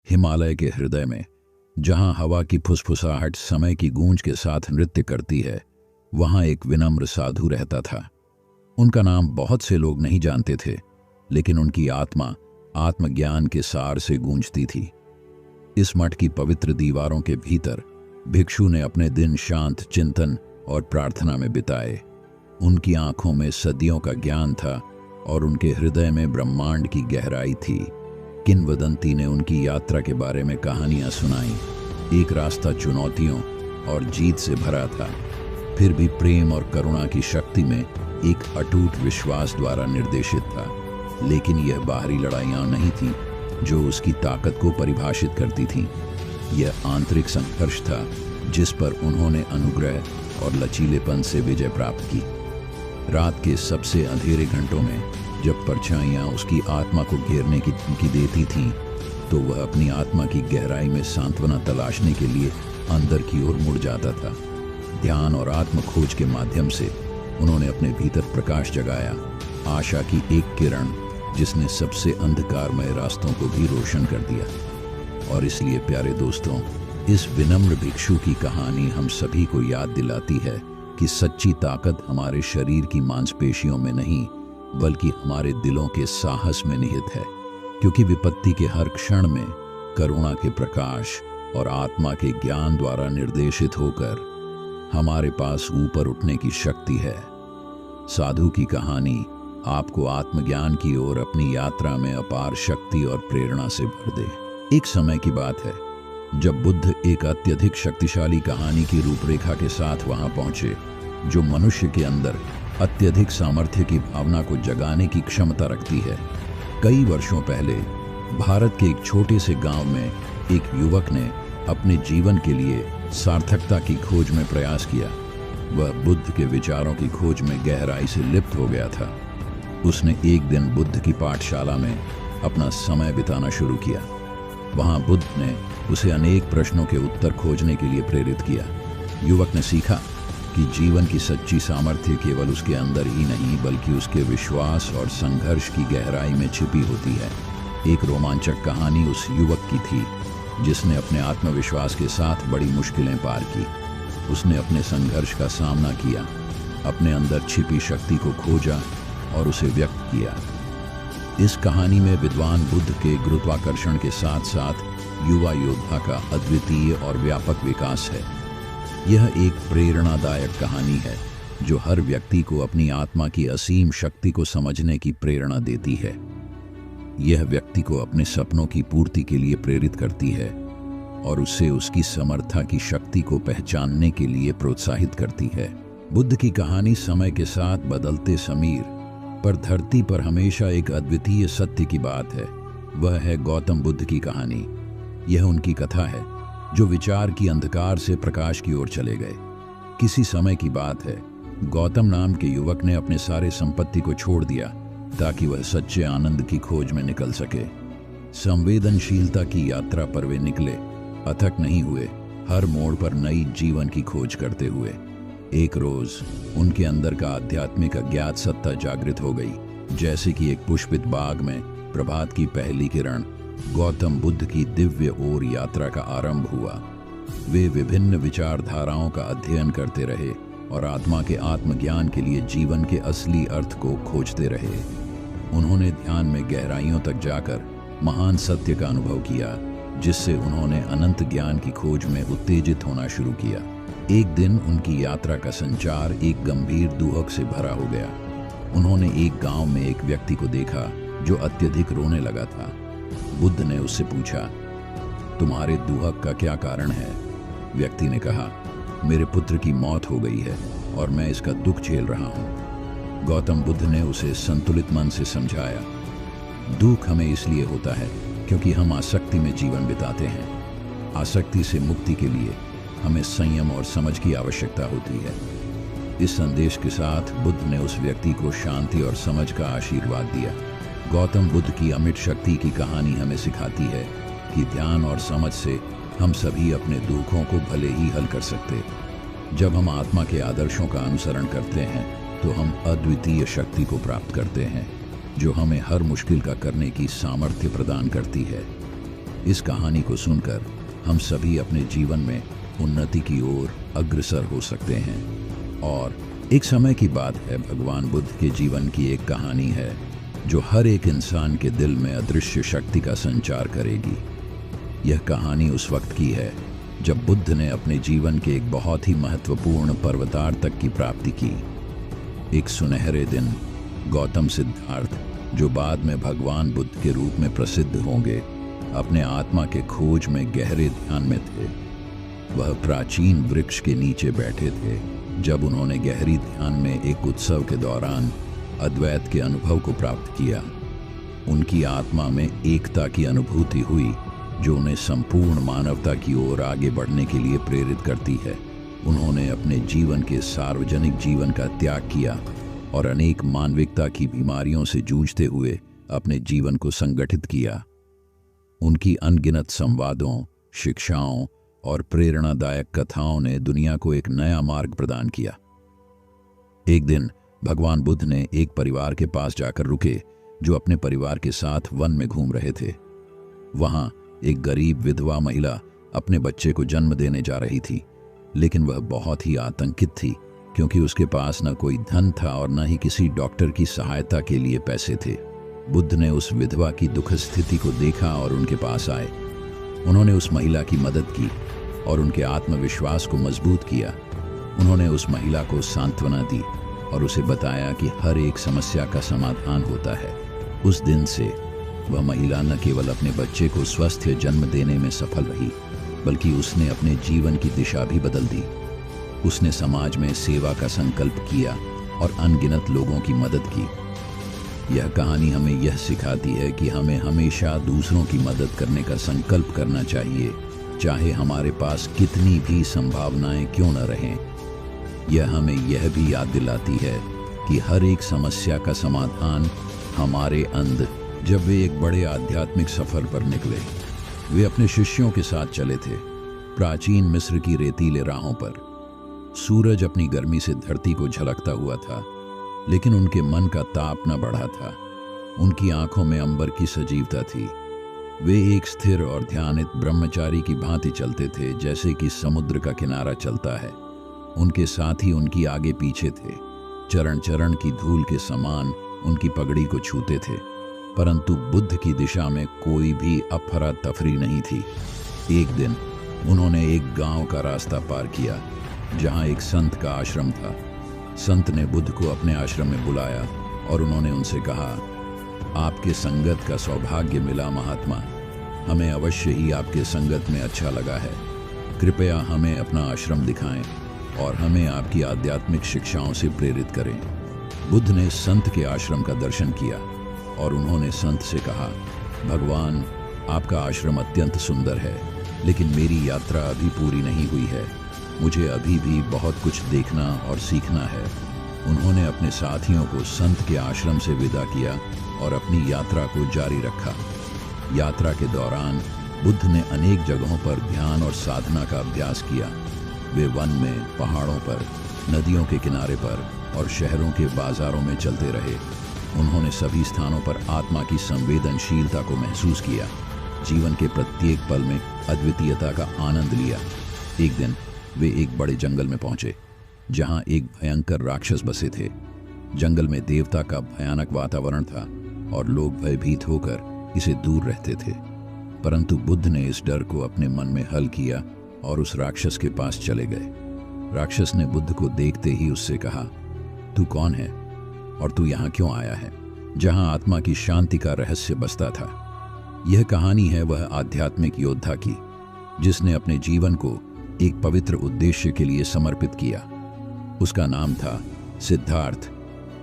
हिमालय के हृदय में, जहां हवा की फुसफुसाहट समय की गूंज के साथ नृत्य करती है, वहां एक विनम्र साधु रहता था। उनका नाम बहुत से लोग नहीं जानते थे, लेकिन उनकी आत्मा आत्मज्ञान के सार से गूंजती थी। इस मठ की पवित्र दीवारों के भीतर भिक्षु ने अपने दिन शांत चिंतन और प्रार्थना में बिताए। उनकी आंखों में सदियों का ज्ञान था और उनके हृदय में ब्रह्मांड की गहराई थी। किंवदंती ने उनकी यात्रा के बारे में कहानियां सुनाई। एक रास्ता चुनौतियों और जीत से भरा था, फिर भी प्रेम और करुणा की शक्ति में एक अटूट विश्वास द्वारा निर्देशित था। लेकिन यह बाहरी लड़ाइयां नहीं थी जो उसकी ताकत को परिभाषित करती थीं। यह आंतरिक संघर्ष था जिस पर उन्होंने अनुग्रह और लचीलेपन से विजय प्राप्त की। रात के सबसे अंधेरे घंटों में जब परछाइयां उसकी आत्मा को घेरने की धमकी देती थीं, तो वह अपनी आत्मा की गहराई में सांत्वना तलाशने के लिए अंदर की ओर मुड़ जाता था। ध्यान और आत्म खोज के माध्यम से उन्होंने अपने भीतर प्रकाश जगाया, आशा की एक किरण जिसने सबसे अंधकारमय रास्तों को भी रोशन कर दिया। और इसलिए प्यारे दोस्तों, इस विनम्र भिक्षु की कहानी हम सभी को याद दिलाती है कि सच्ची ताकत हमारे शरीर की मांसपेशियों में नहीं, बल्कि हमारे दिलों के साहस में निहित है। क्योंकि विपत्ति के हर क्षण में करुणा के प्रकाश और आत्मा के ज्ञान द्वारा निर्देशित होकर हमारे पास ऊपर उठने की शक्ति है। साधु की कहानी आपको आत्मज्ञान की ओर अपनी यात्रा में अपार शक्ति और प्रेरणा से भर दे। एक समय की बात है जब बुद्ध एक अत्यधिक शक्तिशाली कहानी की रूपरेखा के साथ वहां पहुंचे, जो मनुष्य के अंदर अत्यधिक सामर्थ्य की भावना को जगाने की क्षमता रखती है। कई वर्षों पहले भारत के एक छोटे से गांव में एक युवक ने अपने जीवन के लिए सार्थकता की खोज में प्रयास किया। वह बुद्ध के विचारों की खोज में गहराई से लिप्त हो गया था। उसने एक दिन बुद्ध की पाठशाला में अपना समय बिताना शुरू किया। वहां बुद्ध ने उसे अनेक प्रश्नों के उत्तर खोजने के लिए प्रेरित किया। युवक ने सीखा कि जीवन की सच्ची सामर्थ्य केवल उसके अंदर ही नहीं, बल्कि उसके विश्वास और संघर्ष की गहराई में छिपी होती है। एक रोमांचक कहानी उस युवक की थी जिसने अपने आत्मविश्वास के साथ बड़ी मुश्किलें पार की। उसने अपने संघर्ष का सामना किया, अपने अंदर छिपी शक्ति को खोजा और उसे व्यक्त किया। इस कहानी में विद्वान बुद्ध के गुरुत्वाकर्षण के साथ साथ युवा योद्धा का अद्वितीय और व्यापक विकास है। यह एक प्रेरणादायक कहानी है जो हर व्यक्ति को अपनी आत्मा की असीम शक्ति को समझने की प्रेरणा देती है। यह व्यक्ति को अपने सपनों की पूर्ति के लिए प्रेरित करती है और उसे उसकी समर्था की शक्ति को पहचानने के लिए प्रोत्साहित करती है। बुद्ध की कहानी समय के साथ बदलते समीर पर धरती पर हमेशा एक अद्वितीय सत्य की बात है। वह है गौतम बुद्ध की कहानी। यह उनकी कथा है जो विचार की अंधकार से प्रकाश की ओर चले गए। किसी समय की बात है, गौतम नाम के युवक ने अपने सारे संपत्ति को छोड़ दिया ताकि वह सच्चे आनंद की खोज में निकल सके। संवेदनशीलता की यात्रा पर वे निकले, अथक नहीं हुए, हर मोड़ पर नई जीवन की खोज करते हुए। एक रोज उनके अंदर का आध्यात्मिक अज्ञात सत्ता जागृत हो गई। जैसे कि एक पुष्पित बाग में प्रभात की पहली किरण, गौतम बुद्ध की दिव्य ओर यात्रा का आरंभ हुआ। वे विभिन्न विचारधाराओं का अध्ययन करते रहे और आत्मा के आत्मज्ञान के लिए जीवन के असली अर्थ को खोजते रहे। उन्होंने ध्यान में गहराइयों तक जाकर महान सत्य का अनुभव किया, जिससे उन्होंने अनंत ज्ञान की खोज में उत्तेजित होना शुरू किया। एक दिन उनकी यात्रा का संचार एक गंभीर दुहक से भरा हो गया। उन्होंने एक गांव में एक व्यक्ति को देखा जो अत्यधिक रोने लगा था। बुद्ध ने उससे पूछा, तुम्हारे दुहक का क्या कारण है? व्यक्ति ने कहा, मेरे पुत्र की मौत हो गई है और मैं इसका दुख झेल रहा हूँ। गौतम बुद्ध ने उसे संतुलित मन से समझाया, दुख हमें इसलिए होता है क्योंकि हम आसक्ति में जीवन बिताते हैं। आसक्ति से मुक्ति के लिए हमें संयम और समझ की आवश्यकता होती है। इस संदेश के साथ बुद्ध ने उस व्यक्ति को शांति और समझ का आशीर्वाद दिया। गौतम बुद्ध की अमिट शक्ति की कहानी हमें सिखाती है कि ध्यान और समझ से हम सभी अपने दुखों को भले ही हल कर सकते। जब हम आत्मा के आदर्शों का अनुसरण करते हैं तो हम अद्वितीय शक्ति को प्राप्त करते हैं, जो हमें हर मुश्किल का करने की सामर्थ्य प्रदान करती है। इस कहानी को सुनकर हम सभी अपने जीवन में उन्नति की ओर अग्रसर हो सकते हैं। और एक समय की बात है, भगवान बुद्ध के जीवन की एक कहानी है जो हर एक इंसान के दिल में अदृश्य शक्ति का संचार करेगी। यह कहानी उस वक्त की है जब बुद्ध ने अपने जीवन के एक बहुत ही महत्वपूर्ण पर्वतार तक की प्राप्ति की। एक सुनहरे दिन गौतम सिद्धार्थ, जो बाद में भगवान बुद्ध के रूप में प्रसिद्ध होंगे, अपने आत्मा के खोज में गहरे ध्यान में थे। वह प्राचीन वृक्ष के नीचे बैठे थे जब उन्होंने गहरी ध्यान में एक उत्सव के दौरान अद्वैत के अनुभव को प्राप्त किया। उनकी आत्मा में एकता की अनुभूति हुई जो उन्हें संपूर्ण मानवता की ओर आगे बढ़ने के लिए प्रेरित करती है। उन्होंने अपने जीवन के सार्वजनिक जीवन का त्याग किया और अनेक मानविकता की बीमारियों से जूझते हुए अपने जीवन को संगठित किया। उनकी अनगिनत संवादों, शिक्षाओं और प्रेरणादायक कथाओं ने दुनिया को एक नया मार्ग प्रदान किया। एक दिन भगवान बुद्ध ने एक परिवार के पास जाकर रुके जो अपने परिवार के साथ वन में घूम रहे थे। वहां एक गरीब विधवा महिला अपने बच्चे को जन्म देने जा रही थी, लेकिन वह बहुत ही आतंकित थी क्योंकि उसके पास न कोई धन था और न ही किसी डॉक्टर की सहायता के लिए पैसे थे। बुद्ध ने उस विधवा की दुखद स्थिति को देखा और उनके पास आए। उन्होंने उस महिला की मदद की और उनके आत्मविश्वास को मजबूत किया। उन्होंने उस महिला को सांत्वना दी और उसे बताया कि हर एक समस्या का समाधान होता है। उस दिन से वह महिला न केवल अपने बच्चे को स्वस्थ जन्म देने में सफल रही, बल्कि उसने अपने जीवन की दिशा भी बदल दी। उसने समाज में सेवा का संकल्प किया और अनगिनत लोगों की मदद की। यह कहानी हमें यह सिखाती है कि हमें हमेशा दूसरों की मदद करने का संकल्प करना चाहिए, चाहे हमारे पास कितनी भी संभावनाएं क्यों न रहें। यह हमें यह भी याद दिलाती है कि हर एक समस्या का समाधान हमारे अंदर। जब वे एक बड़े आध्यात्मिक सफर पर निकले, वे अपने शिष्यों के साथ चले थे, प्राचीन मिस्र की रेतीले राहों पर। सूरज अपनी गर्मी से धरती को झलकता हुआ था, लेकिन उनके मन का ताप न बढ़ा था। उनकी आंखों में अंबर की सजीवता थी। वे एक स्थिर और ध्यानित ब्रह्मचारी की भांति चलते थे, जैसे कि समुद्र का किनारा चलता है। उनके साथी उनकी आगे पीछे थे, चरण चरण की धूल के समान उनकी पगड़ी को छूते थे। परंतु बुद्ध की दिशा में कोई भी अफरा तफरी नहीं थी। एक दिन उन्होंने एक गांव का रास्ता पार किया जहां एक संत का आश्रम था। संत ने बुद्ध को अपने आश्रम में बुलाया और उन्होंने उनसे कहा, आपके संगत का सौभाग्य मिला महात्मा। हमें अवश्य ही आपके संगत में अच्छा लगा है। कृपया हमें अपना आश्रम दिखाएं और हमें आपकी आध्यात्मिक शिक्षाओं से प्रेरित करें। बुद्ध ने संत के आश्रम का दर्शन किया और उन्होंने संत से कहा, भगवान, आपका आश्रम अत्यंत सुंदर है, लेकिन मेरी यात्रा अभी पूरी नहीं हुई है। मुझे अभी भी बहुत कुछ देखना और सीखना है। उन्होंने अपने साथियों को संत के आश्रम से विदा किया और अपनी यात्रा को जारी रखा। यात्रा के दौरान बुद्ध ने अनेक जगहों पर ध्यान और साधना का अभ्यास किया। वे वन में, पहाड़ों पर, नदियों के किनारे पर और शहरों के बाजारों में चलते रहे। उन्होंने सभी स्थानों पर आत्मा की संवेदनशीलता को महसूस किया, जीवन के प्रत्येक पल में अद्वितीयता का आनंद लिया। एक दिन वे एक बड़े जंगल में पहुंचे जहां एक भयंकर राक्षस बसे थे। जंगल में देवता का भयानक वातावरण था और लोग भयभीत होकर इसे दूर रहते थे। परंतु बुद्ध ने इस डर को अपने मन में हल किया और उस राक्षस के पास चले गए। राक्षस ने बुद्ध को देखते ही उससे कहा, तू कौन है और तू यहाँ क्यों आया है, जहां आत्मा की शांति का रहस्य बसता था। यह कहानी है वह आध्यात्मिक योद्धा की जिसने अपने जीवन को एक पवित्र उद्देश्य के लिए समर्पित किया। उसका नाम था सिद्धार्थ,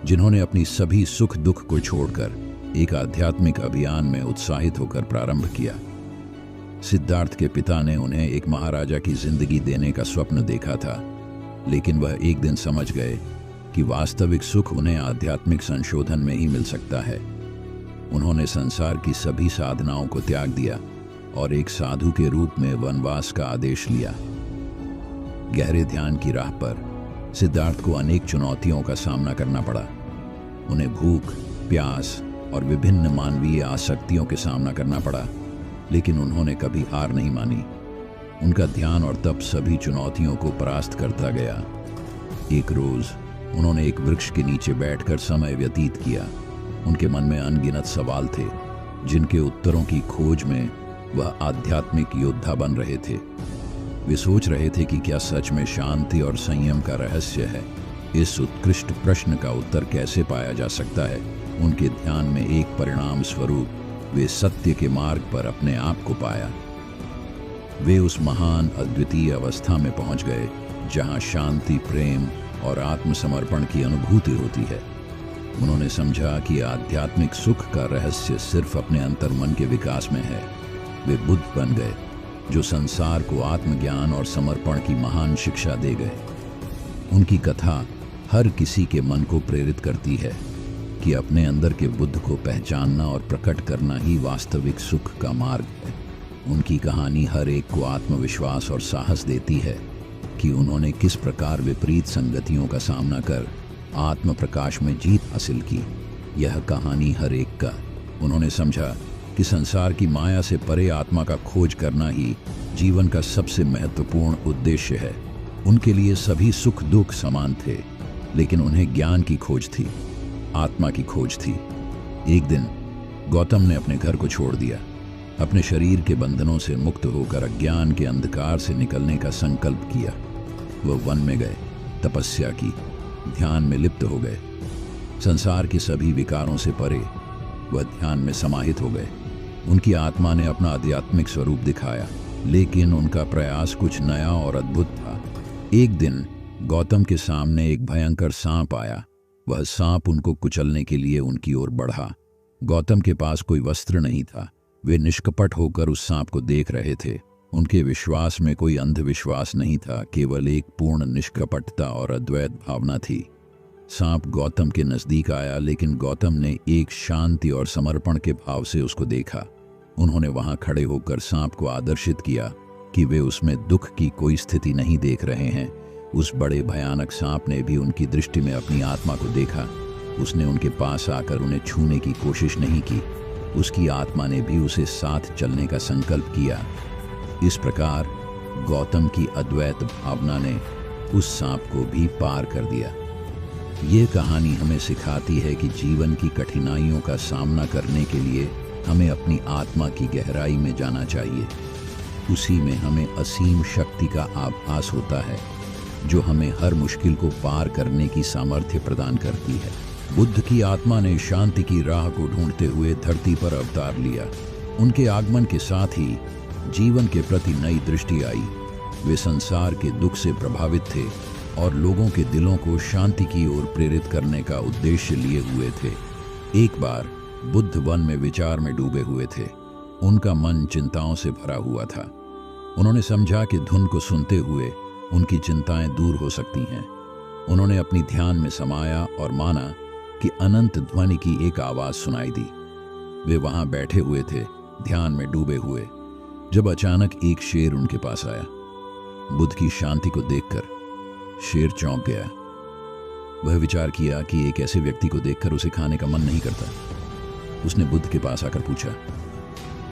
जिन्होंने अपनी सभी सुख दुख को छोड़कर एक आध्यात्मिक अभियान में उत्साहित होकर प्रारंभ किया। सिद्धार्थ के पिता ने उन्हें एक महाराजा की जिंदगी देने का स्वप्न देखा था, लेकिन वह एक दिन समझ गए कि वास्तविक सुख उन्हें आध्यात्मिक संशोधन में ही मिल सकता है। उन्होंने संसार की सभी साधनाओं को त्याग दिया और एक साधु के रूप में वनवास का आदेश लिया। गहरे ध्यान की राह पर सिद्धार्थ को अनेक चुनौतियों का सामना करना पड़ा। उन्हें भूख, प्यास और विभिन्न मानवीय आसक्तियों के सामना करना पड़ा। लेकिन उन्होंने कभी हार नहीं मानी। उनका ध्यान और तप सभी चुनौतियों को परास्त करता गया। एक रोज उन्होंने एक वृक्ष के नीचे बैठकर समय व्यतीत किया। उनके मन में अनगिनत सवाल थे, जिनके उत्तरों की खोज में वह आध्यात्मिक योद्धा बन रहे थे। वे सोच रहे थे कि क्या सच में शांति और संयम का रहस्य है। इस उत्कृष्ट प्रश्न का उत्तर कैसे पाया जा सकता है? उनके ध्यान में एक परिणाम स्वरूप वे सत्य के मार्ग पर अपने आप को पाया। वे उस महान अद्वितीय अवस्था में पहुंच गए जहां शांति, प्रेम और आत्मसमर्पण की अनुभूति होती है। उन्होंने समझा कि आध्यात्मिक सुख का रहस्य सिर्फ अपने अंतर्मन के विकास में है। वे बुद्ध बन गए, जो संसार को आत्मज्ञान और समर्पण की महान शिक्षा दे गए। उनकी कथा हर किसी के मन को प्रेरित करती है कि अपने अंदर के बुद्ध को पहचानना और प्रकट करना ही वास्तविक सुख का मार्ग है। उनकी कहानी हर एक को आत्मविश्वास और साहस देती है कि उन्होंने किस प्रकार विपरीत संगतियों का सामना कर आत्म प्रकाश में जीत हासिल की। यह कहानी हर एक का। उन्होंने समझा कि संसार की माया से परे आत्मा का खोज करना ही जीवन का सबसे महत्वपूर्ण उद्देश्य है। उनके लिए सभी सुख दुख समान थे, लेकिन उन्हें ज्ञान की खोज थी, आत्मा की खोज थी। एक दिन गौतम ने अपने घर को छोड़ दिया। अपने शरीर के बंधनों से मुक्त होकर अज्ञान के अंधकार से निकलने का संकल्प किया। वह वन में गए, तपस्या की, ध्यान में लिप्त हो गए। संसार के सभी विकारों से परे वह ध्यान में समाहित हो गए। उनकी आत्मा ने अपना आध्यात्मिक स्वरूप दिखाया, लेकिन उनका प्रयास कुछ नया और अद्भुत था। एक दिन गौतम के सामने एक भयंकर सांप आया। वह सांप उनको कुचलने के लिए उनकी ओर बढ़ा। गौतम के पास कोई वस्त्र नहीं था। वे निष्कपट होकर उस सांप को देख रहे थे। उनके विश्वास में कोई अंधविश्वास नहीं था, केवल एक पूर्ण निष्कपटता और अद्वैत भावना थी। सांप गौतम के नजदीक आया, लेकिन गौतम ने एक शांति और समर्पण के भाव से उसको देखा। उन्होंने वहां खड़े होकर सांप को आदर्शित किया कि वे उसमें दुख की कोई स्थिति नहीं देख रहे हैं। उस बड़े भयानक सांप ने भी उनकी दृष्टि में अपनी आत्मा को देखा। उसने उनके पास आकर उन्हें छूने की कोशिश नहीं की। उसकी आत्मा ने भी उसे साथ चलने का संकल्प किया। इस प्रकार गौतम की अद्वैत भावना ने उस सांप को भी पार कर दिया। ये कहानी हमें सिखाती है कि जीवन की कठिनाइयों का सामना करने के लिए हमें अपनी आत्मा की गहराई में जाना चाहिए। उसी में हमें असीम शक्ति का आभास होता है, जो हमें हर मुश्किल को पार करने की सामर्थ्य प्रदान करती है। बुद्ध की आत्मा ने शांति की राह को ढूंढते हुए धरती पर अवतार लिया। उनके आगमन के साथ ही जीवन के प्रति नई दृष्टि आई। वे संसार के दुख से प्रभावित थे और लोगों के दिलों को शांति की ओर प्रेरित करने का उद्देश्य लिए हुए थे। एक बार बुद्ध वन में विचार में डूबे हुए थे। उनका मन चिंताओं से भरा हुआ था। उन्होंने समझा कि धुन को सुनते हुए उनकी चिंताएं दूर हो सकती हैं। उन्होंने अपनी ध्यान में समाया और माना कि अनंत ध्वनि की एक आवाज सुनाई दी। वे वहां बैठे हुए थे, ध्यान में डूबे हुए, जब अचानक एक शेर उनके पास आया। बुद्ध की शांति को देखकर शेर चौंक गया। वह विचार किया कि एक ऐसे व्यक्ति को देखकर उसे खाने का मन नहीं करता। उसने बुद्ध के पास आकर पूछा,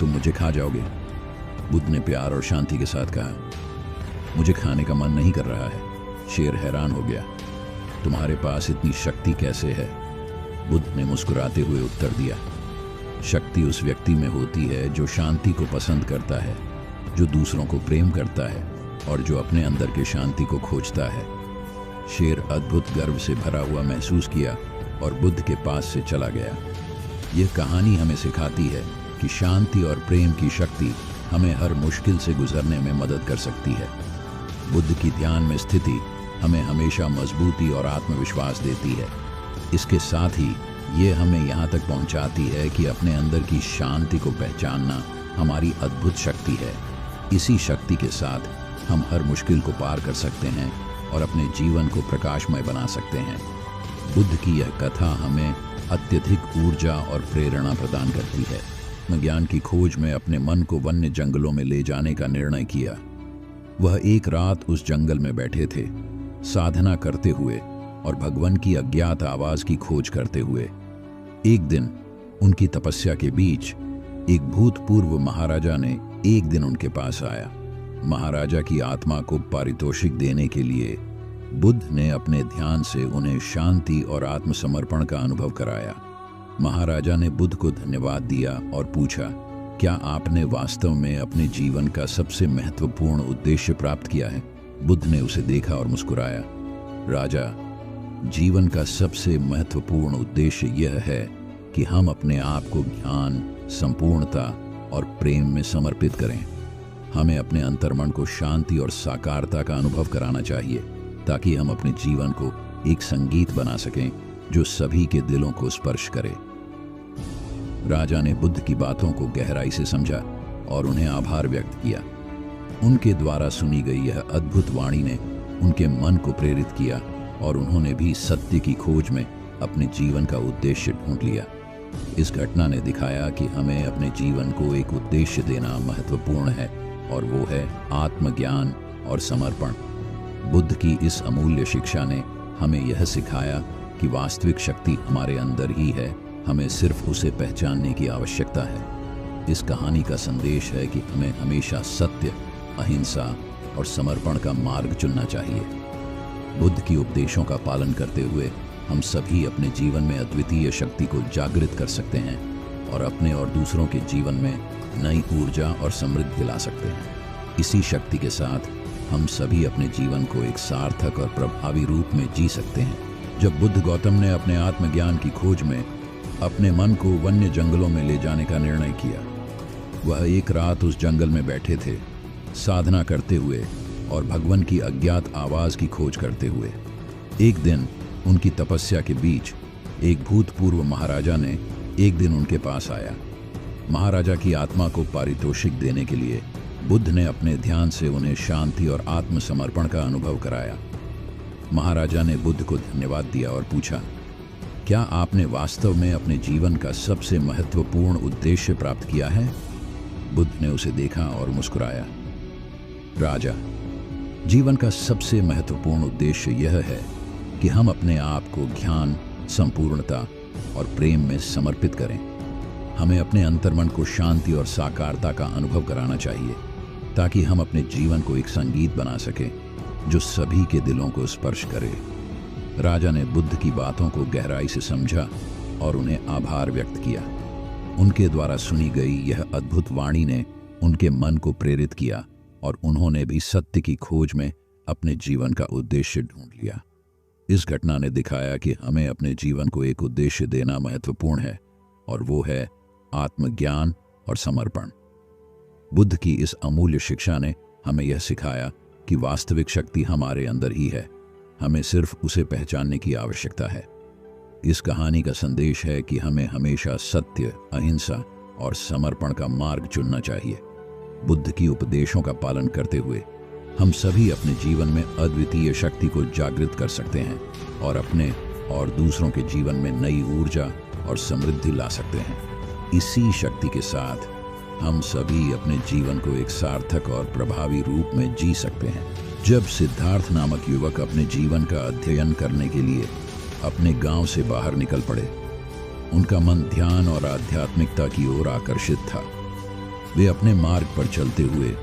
तुम मुझे खा जाओगे? बुद्ध ने प्यार और शांति के साथ कहा, मुझे खाने का मन नहीं कर रहा है। शेर हैरान हो गया, तुम्हारे पास इतनी शक्ति कैसे है? बुद्ध ने मुस्कुराते हुए उत्तर दिया, शक्ति उस व्यक्ति में होती है जो शांति को पसंद करता है, जो दूसरों को प्रेम करता है और जो अपने अंदर के शांति को खोजता है। शेर अद्भुत गर्व से भरा हुआ महसूस किया और बुद्ध के पास से चला गया। यह कहानी हमें सिखाती है कि शांति और प्रेम की शक्ति हमें हर मुश्किल से गुजरने में मदद कर सकती है। बुद्ध की ध्यान में स्थिति हमें हमेशा मजबूती और आत्मविश्वास देती है। इसके साथ ही ये हमें यहाँ तक पहुँचाती है कि अपने अंदर की शांति को पहचानना हमारी अद्भुत शक्ति है। इसी शक्ति के साथ हम हर मुश्किल को पार कर सकते हैं और अपने जीवन को प्रकाशमय बना सकते हैं। बुद्ध की यह कथा हमें अत्यधिक ऊर्जा और प्रेरणा प्रदान करती है। मैं ज्ञान की खोज में अपने मन को वन्य जंगलों में ले जाने का निर्णय किया। वह एक रात उस जंगल में बैठे थे, साधना करते हुए और भगवान की अज्ञात आवाज की खोज करते हुए। एक दिन उनकी तपस्या के बीच एक भूतपूर्व महाराजा ने एक दिन उनके पास आया। महाराजा की आत्मा को पारितोषिक देने के लिए बुद्ध ने अपने ध्यान से उन्हें शांति और आत्मसमर्पण का अनुभव कराया। महाराजा ने बुद्ध को धन्यवाद दिया और पूछा, क्या आपने वास्तव में अपने जीवन का सबसे महत्वपूर्ण उद्देश्य प्राप्त किया है? बुद्ध ने उसे देखा और मुस्कुराया। राजा, जीवन का सबसे महत्वपूर्ण उद्देश्य यह है कि हम अपने आप को ज्ञान, संपूर्णता और प्रेम में समर्पित करें। हमें अपने अंतर्मन को शांति और साकारता का अनुभव कराना चाहिए ताकि हम अपने जीवन को एक संगीत बना सकें जो सभी के दिलों को स्पर्श करे। राजा ने बुद्ध की बातों को गहराई से समझा और उन्हें आभार व्यक्त किया। उनके द्वारा सुनी गई यह अद्भुत वाणी ने उनके मन को प्रेरित किया और उन्होंने भी सत्य की खोज में अपने जीवन का उद्देश्य ढूंढ लिया। इस घटना ने दिखाया कि हमें अपने जीवन को एक उद्देश्य देना महत्वपूर्ण है और वो है आत्मज्ञान और समर्पण। बुद्ध की इस अमूल्य शिक्षा ने हमें यह सिखाया कि वास्तविक शक्ति हमारे अंदर ही है, हमें सिर्फ उसे पहचानने की आवश्यकता है। इस कहानी का संदेश है कि हमें हमेशा सत्य, अहिंसा और समर्पण का मार्ग चुनना चाहिए। बुद्ध की उपदेशों का पालन करते हुए हम सभी अपने जीवन में अद्वितीय शक्ति को जागृत कर सकते हैं और अपने और दूसरों के जीवन में नई ऊर्जा और समृद्धि ला सकते हैं। इसी शक्ति के साथ हम सभी अपने जीवन को एक सार्थक और प्रभावी रूप में जी सकते हैं। जब बुद्ध गौतम ने अपने आत्मज्ञान की खोज में अपने मन को वन्य जंगलों में ले जाने का निर्णय किया, वह एक रात उस जंगल में बैठे थे, साधना करते हुए और भगवान की अज्ञात आवाज की खोज करते हुए। एक दिन उनकी तपस्या के बीच एक भूतपूर्व महाराजा ने एक दिन उनके पास आया। महाराजा की आत्मा को पारितोषिक देने के लिए बुद्ध ने अपने ध्यान से उन्हें शांति और आत्मसमर्पण का अनुभव कराया। महाराजा ने बुद्ध को धन्यवाद दिया और पूछा, क्या आपने वास्तव में अपने जीवन का सबसे महत्वपूर्ण उद्देश्य प्राप्त किया है? बुद्ध ने उसे देखा और मुस्कुराया। राजा, जीवन का सबसे महत्वपूर्ण उद्देश्य यह है कि हम अपने आप को ज्ञान, संपूर्णता और प्रेम में समर्पित करें। हमें अपने अंतर्मन को शांति और साकारता का अनुभव कराना चाहिए ताकि हम अपने जीवन को एक संगीत बना सकें जो सभी के दिलों को स्पर्श करे। राजा ने बुद्ध की बातों को गहराई से समझा और उन्हें आभार व्यक्त किया। उनके द्वारा सुनी गई यह अद्भुत वाणी ने उनके मन को प्रेरित किया और उन्होंने भी सत्य की खोज में अपने जीवन का उद्देश्य ढूंढ लिया। इस घटना ने दिखाया कि हमें अपने जीवन को एक उद्देश्य देना महत्वपूर्ण है और वो है आत्मज्ञान और समर्पण। बुद्ध की इस अमूल्य शिक्षा ने हमें यह सिखाया कि वास्तविक शक्ति हमारे अंदर ही है, हमें सिर्फ उसे पहचानने की आवश्यकता है। इस कहानी का संदेश है कि हमें हमेशा सत्य, अहिंसा और समर्पण का मार्ग चुनना चाहिए। बुद्ध की उपदेशों का पालन करते हुए हम सभी अपने जीवन में अद्वितीय शक्ति को जागृत कर सकते हैं और अपने और दूसरों के जीवन में नई ऊर्जा और समृद्धि ला सकते हैं। इसी शक्ति के साथ हम सभी अपने जीवन को एक सार्थक और प्रभावी रूप में जी सकते हैं। जब सिद्धार्थ नामक युवक अपने जीवन का अध्ययन करने के लिए अपने गांव से बाहर निकल पड़े, उनका मन ध्यान और आध्यात्मिकता की ओर आकर्षित था। वे अपने मार्ग पर चलते हुए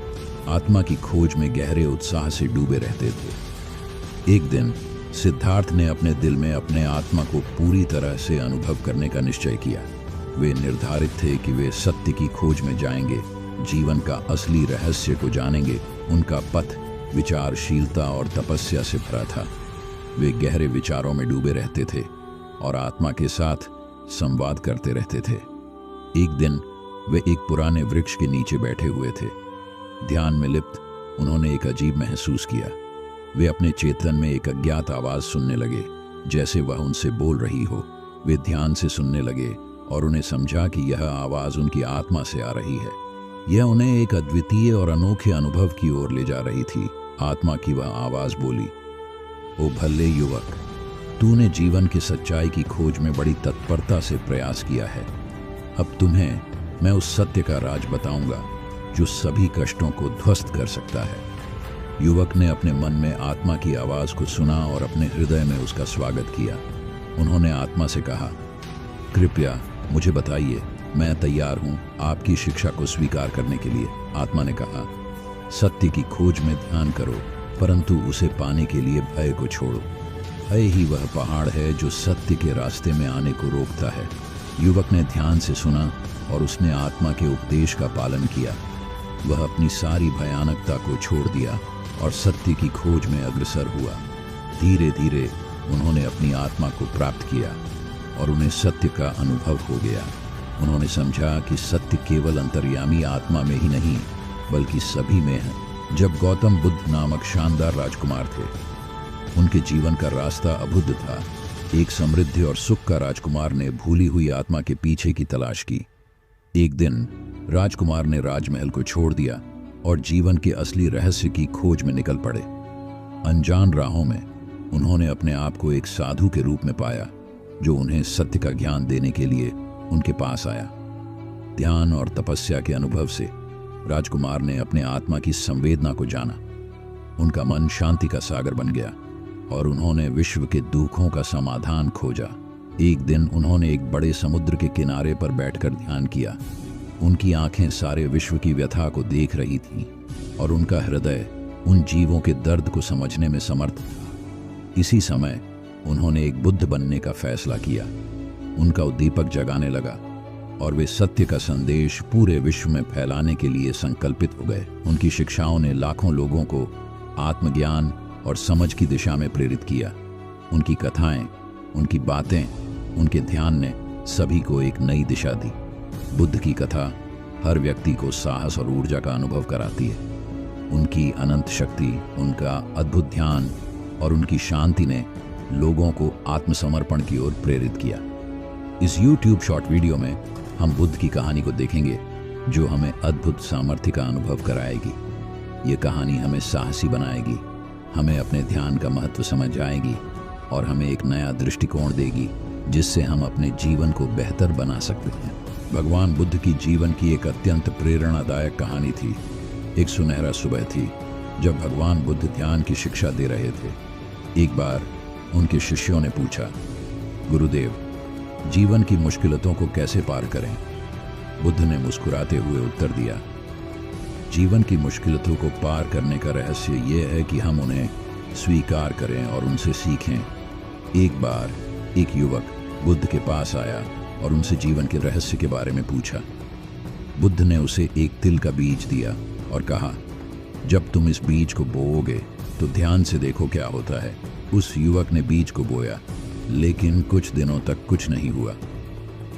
आत्मा की खोज में गहरे उत्साह से डूबे रहते थे। एक दिन सिद्धार्थ ने अपने दिल में अपने आत्मा को पूरी तरह से अनुभव करने का निश्चय किया। वे निर्धारित थे कि वे सत्य की खोज में जाएंगे, जीवन का असली रहस्य को जानेंगे। उनका पथ विचारशीलता और तपस्या से भरा था। वे गहरे विचारों में डूबे रहते थे और आत्मा के साथ संवाद करते रहते थे। एक दिन वे एक पुराने वृक्ष के नीचे बैठे हुए थे। ध्यान में लिप्त उन्होंने एक अजीब महसूस किया। वे अपने चेतन में एक अज्ञात आवाज सुनने लगे, जैसे वह उनसे बोल रही हो। वे ध्यान से सुनने लगे और उन्हें समझा कि यह आवाज उनकी आत्मा से आ रही है। यह उन्हें एक अद्वितीय और अनोखे अनुभव की ओर ले जा रही थी। आत्मा की वह आवाज बोली, ओ भल्ले युवक, तूने जीवन की सच्चाई की खोज में बड़ी तत्परता से प्रयास किया है। अब तुम्हें मैं उस सत्य का राज बताऊंगा जो सभी कष्टों को ध्वस्त कर सकता है। युवक ने अपने मन में आत्मा की आवाज को सुना और अपने हृदय में उसका स्वागत किया। उन्होंने आत्मा से कहा, कृपया मुझे बताइए मैं तैयार हूं आपकी शिक्षा को स्वीकार करने के लिए, आत्मा ने कहा। सत्य की खोज में ध्यान करो, परंतु उसे पाने के लिए भय को छोड़ो। भय ही वह पहाड़ है जो सत्य के रास्ते में आने को रोकता है। युवक ने ध्यान से सुना और उसने आत्मा के उपदेश का पालन किया। वह अपनी सारी भयानकता को छोड़ दिया और सत्य की खोज में अग्रसर हुआ। धीरे धीरे उन्होंने अपनी आत्मा को प्राप्त किया और उन्हें सत्य का अनुभव हो गया। उन्होंने समझा कि सत्य केवल अंतर्यामी आत्मा में ही नहीं बल्कि सभी में है। जब गौतम बुद्ध नामक शानदार राजकुमार थे, उनके जीवन का रास्ता अभुद्ध था। एक समृद्धि और सुख का राजकुमार ने भूली हुई आत्मा के पीछे की तलाश की। एक दिन राजकुमार ने राजमहल को छोड़ दिया और जीवन के असली रहस्य की खोज में निकल पड़े। अनजान राहों में उन्होंने अपने आप को एक साधु के रूप में पाया जो उन्हें सत्य का ज्ञान देने के लिए उनके पास आया। ध्यान और तपस्या के अनुभव से राजकुमार ने अपने आत्मा की संवेदना को जाना। उनका मन शांति का सागर बन गया और उन्होंने विश्व के दुखों का समाधान खोजा। एक दिन उन्होंने एक बड़े समुद्र के किनारे पर बैठकर ध्यान किया। उनकी आंखें सारे विश्व की व्यथा को देख रही थीं और उनका हृदय उन जीवों के दर्द को समझने में समर्थ था। इसी समय उन्होंने एक बुद्ध बनने का फैसला किया। उनका उद्दीपक जगाने लगा और वे सत्य का संदेश पूरे विश्व में फैलाने के लिए संकल्पित हो गए। उनकी शिक्षाओं ने लाखों लोगों को आत्मज्ञान और समझ की दिशा में प्रेरित किया। उनकी कथाएं, उनकी बातें, उनके ध्यान ने सभी को एक नई दिशा दी। बुद्ध की कथा हर व्यक्ति को साहस और ऊर्जा का अनुभव कराती है। उनकी अनंत शक्ति, उनका अद्भुत ध्यान और उनकी शांति ने लोगों को आत्मसमर्पण की ओर प्रेरित किया। इस YouTube शॉर्ट वीडियो में हम बुद्ध की कहानी को देखेंगे जो हमें अद्भुत सामर्थ्य का अनुभव कराएगी। ये कहानी हमें साहसी बनाएगी, हमें अपने ध्यान का महत्व समझ आएगी और हमें एक नया दृष्टिकोण देगी जिससे हम अपने जीवन को बेहतर बना सकते हैं। भगवान बुद्ध की जीवन की एक अत्यंत प्रेरणादायक कहानी थी। एक सुनहरा सुबह थी जब भगवान बुद्ध ध्यान की शिक्षा दे रहे थे। एक बार उनके शिष्यों ने पूछा, गुरुदेव, जीवन की मुश्किलों को कैसे पार करें? बुद्ध ने मुस्कुराते हुए उत्तर दिया, जीवन की मुश्किलों को पार करने का रहस्य ये है कि हम उन्हें स्वीकार करें और उनसे सीखें। एक बार एक युवक बुद्ध के पास आया और उनसे जीवन के रहस्य के बारे में पूछा। बुद्ध ने उसे एक तिल का बीज दिया और कहा, जब तुम इस बीज को बोओगे तो ध्यान से देखो क्या होता है। उस युवक ने बीज को बोया, लेकिन कुछ दिनों तक कुछ नहीं हुआ।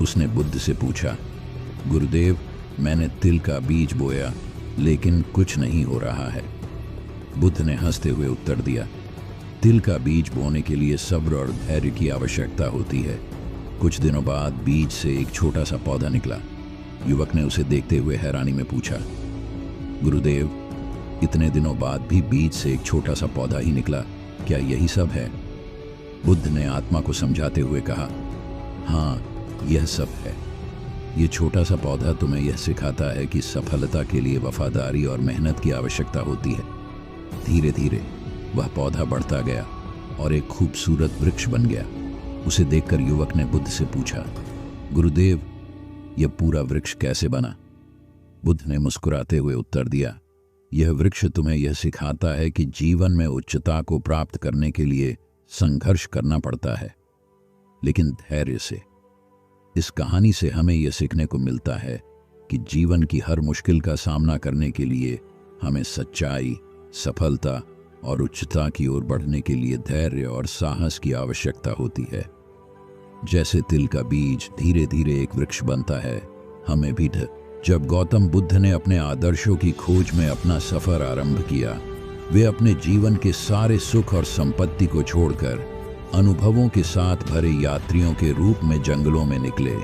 उसने बुद्ध से पूछा, गुरुदेव, मैंने तिल का बीज बोया लेकिन कुछ नहीं हो रहा है। बुद्ध ने हंसते हुए उत्तर दिया, तिल का बीज बोने के लिए सब्र और धैर्य की आवश्यकता होती है। कुछ दिनों बाद बीज से एक छोटा सा पौधा निकला। युवक ने उसे देखते हुए हैरानी में पूछा, गुरुदेव, इतने दिनों बाद भी बीज से एक छोटा सा पौधा ही निकला, क्या यही सब है? बुद्ध ने आत्मा को समझाते हुए कहा, हाँ, यह सब है। ये छोटा सा पौधा तुम्हें यह सिखाता है कि सफलता के लिए वफादारी और मेहनत की आवश्यकता होती है। धीरे धीरे वह पौधा बढ़ता गया और एक खूबसूरत वृक्ष बन गया। उसे देखकर युवक ने बुद्ध से पूछा, गुरुदेव, यह पूरा वृक्ष कैसे बना? बुद्ध ने मुस्कुराते हुए उत्तर दिया, यह वृक्ष तुम्हें यह सिखाता है कि जीवन में उच्चता को प्राप्त करने के लिए संघर्ष करना पड़ता है, लेकिन धैर्य से। इस कहानी से हमें यह सीखने को मिलता है कि जीवन की हर मुश्किल का सामना करने के लिए हमें सच्चाई, सफलता और उच्चता की ओर बढ़ने के लिए धैर्य और साहस की आवश्यकता होती है। जैसे तिल का बीज धीरे धीरे एक वृक्ष बनता है, हमें भी जब गौतम बुद्ध ने अपने आदर्शों की खोज में अपना सफर आरंभ किया, वे अपने जीवन के सारे सुख और संपत्ति को छोड़कर अनुभवों के साथ भरे यात्रियों के रूप में जंगलों में निकले।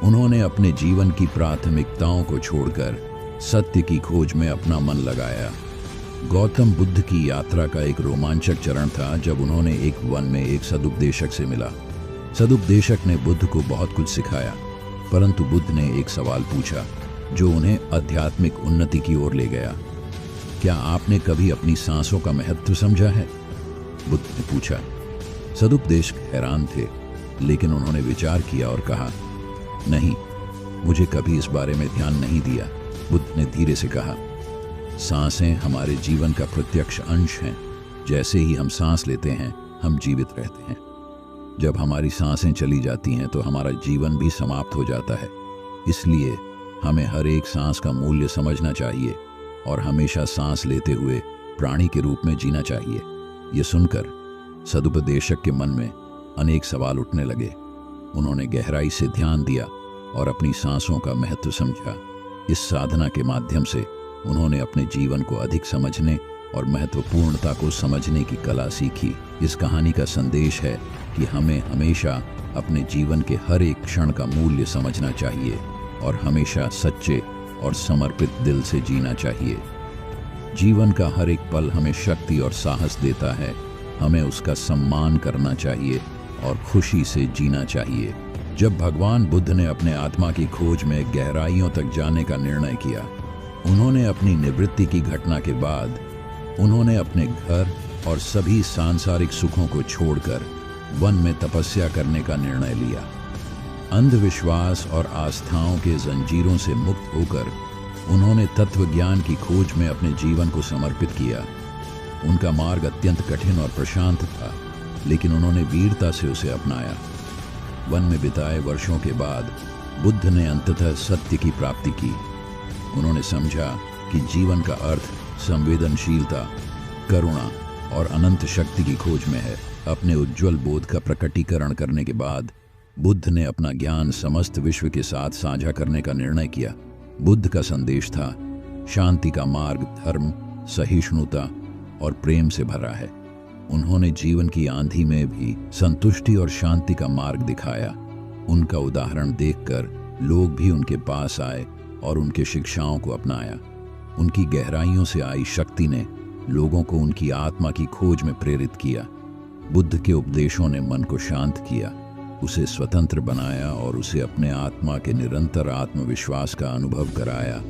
उन्होंने अपने जीवन की प्राथमिकताओं को छोड़कर सत्य की खोज में अपना मन लगाया। गौतम बुद्ध की यात्रा का एक रोमांचक चरण था जब उन्होंने एक वन में एक सदुपदेशक से मिला। सदुपदेशक ने बुद्ध को बहुत कुछ सिखाया, परंतु बुद्ध ने एक सवाल पूछा जो उन्हें आध्यात्मिक उन्नति की ओर ले गया। क्या आपने कभी अपनी सांसों का महत्व समझा है? बुद्ध ने पूछा। सदुपदेशक हैरान थे, लेकिन उन्होंने विचार किया और कहा, नहीं, मुझे कभी इस बारे में ध्यान नहीं दिया। बुद्ध ने धीरे से कहा, सांसें हमारे जीवन का प्रत्यक्ष अंश हैं। जैसे ही हम सांस लेते हैं, हम जीवित रहते हैं। जब हमारी सांसें चली जाती हैं तो हमारा जीवन भी समाप्त हो जाता है। इसलिए हमें हर एक सांस का मूल्य समझना चाहिए और हमेशा सांस लेते हुए प्राणी के रूप में जीना चाहिए। ये सुनकर सदुपदेशक के मन में अनेक सवाल उठने लगे। उन्होंने गहराई से ध्यान दिया और अपनी सांसों का महत्व समझा। इस साधना के माध्यम से उन्होंने अपने जीवन को अधिक समझने और महत्वपूर्णता को समझने की कला सीखी। इस कहानी का संदेश है कि हमें हमेशा अपने जीवन के हर एक क्षण का मूल्य समझना चाहिए और हमेशा सच्चे और समर्पित दिल से जीना चाहिए। जीवन का हर एक पल हमें शक्ति और साहस देता है। हमें उसका सम्मान करना चाहिए और खुशी से जीना चाहिए। जब भगवान बुद्ध ने अपने आत्मा की खोज में गहराइयों तक जाने का निर्णय किया, उन्होंने अपनी निवृत्ति की घटना के बाद उन्होंने अपने घर और सभी सांसारिक सुखों को छोड़कर वन में तपस्या करने का निर्णय लिया। अंधविश्वास और आस्थाओं के जंजीरों से मुक्त होकर उन्होंने तत्व ज्ञान की खोज में अपने जीवन को समर्पित किया। उनका मार्ग अत्यंत कठिन और प्रशांत था, लेकिन उन्होंने वीरता से उसे अपनाया। वन में बिताए वर्षों के बाद बुद्ध ने अंततः सत्य की प्राप्ति की। उन्होंने समझा कि जीवन का अर्थ संवेदनशीलता, करुणा और अनंत शक्ति की खोज में है। अपने उज्जवल बोध का प्रकटीकरण करने के बाद बुद्ध ने अपना ज्ञान समस्त विश्व के साथ साझा करने का निर्णय किया। बुद्ध का संदेश था, शांति का मार्ग धर्म, सहिष्णुता और प्रेम से भरा है। उन्होंने जीवन की आंधी में भी संतुष्टि और शांति का मार्ग दिखाया। उनका उदाहरण देखकर लोग भी उनके पास आए और उनके शिक्षाओं को अपनाया। उनकी गहराइयों से आई शक्ति ने लोगों को उनकी आत्मा की खोज में प्रेरित किया। बुद्ध के उपदेशों ने मन को शांत किया, उसे स्वतंत्र बनाया और उसे अपने आत्मा के निरंतर आत्मविश्वास का अनुभव कराया।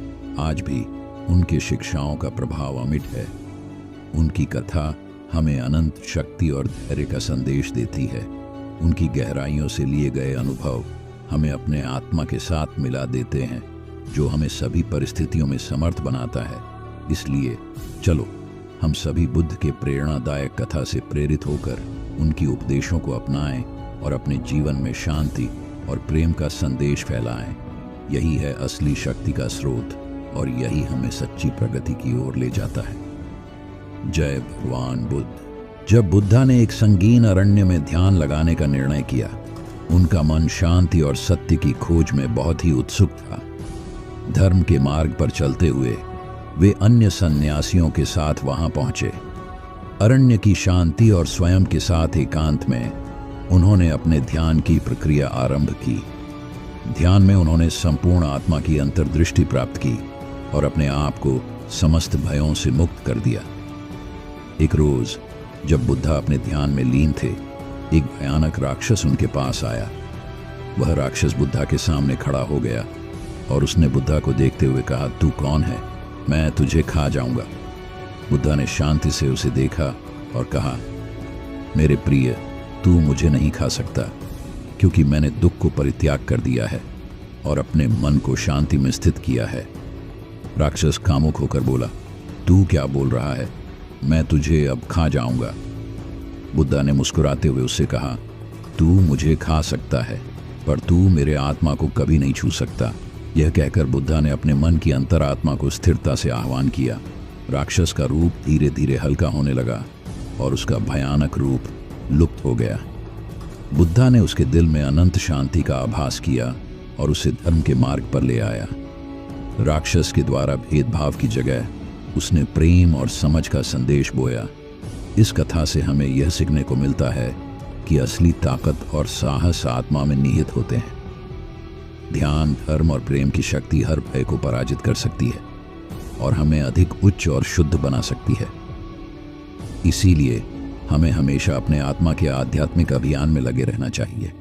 आज भी उनके शिक्षाओं का प्रभाव अमिट है। उनकी कथा हमें अनंत शक्ति और धैर्य का संदेश देती है। उनकी गहराइयों से लिए गए अनुभव हमें अपने आत्मा के साथ मिला देते हैं, जो हमें सभी परिस्थितियों में समर्थ बनाता है। इसलिए चलो हम सभी बुद्ध के प्रेरणादायक कथा से प्रेरित होकर उनकी उपदेशों को अपनाएं और अपने जीवन में शांति और प्रेम का संदेश फैलाएं। यही है असली शक्ति का स्रोत और यही हमें सच्ची प्रगति की ओर ले जाता है। जय भगवान बुद्ध। जब बुद्धा ने एक संगीन अरण्य में ध्यान लगाने का निर्णय किया, उनका मन शांति और सत्य की खोज में बहुत ही उत्सुक था। धर्म के मार्ग पर चलते हुए वे अन्य सन्यासियों के साथ वहां पहुंचे। अरण्य की शांति और स्वयं के साथ एकांत में उन्होंने अपने ध्यान की प्रक्रिया आरंभ की। ध्यान में उन्होंने संपूर्ण आत्मा की अंतर्दृष्टि प्राप्त की और अपने आप को समस्त भयों से मुक्त कर दिया। एक रोज जब बुद्धा अपने ध्यान में लीन थे, एक भयानक राक्षस उनके पास आया। वह राक्षस बुद्धा के सामने खड़ा हो गया और उसने बुद्धा को देखते हुए कहा, तू कौन है? मैं तुझे खा जाऊंगा। बुद्धा ने शांति से उसे देखा और कहा, मेरे प्रिय, तू मुझे नहीं खा सकता, क्योंकि मैंने दुख को परित्याग कर दिया है और अपने मन को शांति में स्थित किया है। राक्षस खामोश होकर बोला, तू क्या बोल रहा है? मैं तुझे अब खा जाऊंगा। बुद्धा ने मुस्कुराते हुए उससे कहा, तू मुझे खा सकता है, पर तू मेरे आत्मा को कभी नहीं छू सकता। यह कहकर बुद्धा ने अपने मन की अंतरात्मा को स्थिरता से आह्वान किया। राक्षस का रूप धीरे धीरे हल्का होने लगा और उसका भयानक रूप लुप्त हो गया। बुद्धा ने उसके दिल में अनंत शांति का आभास किया और उसे धर्म के मार्ग पर ले आया। राक्षस के द्वारा भेदभाव की जगह उसने प्रेम और समझ का संदेश बोया। इस कथा से हमें यह सीखने को मिलता है कि असली ताकत और साहस आत्मा में निहित होते हैं। ध्यान, धर्म और प्रेम की शक्ति हर भय को पराजित कर सकती है और हमें अधिक उच्च और शुद्ध बना सकती है। इसीलिए हमें हमेशा अपने आत्मा के आध्यात्मिक अभियान में लगे रहना चाहिए।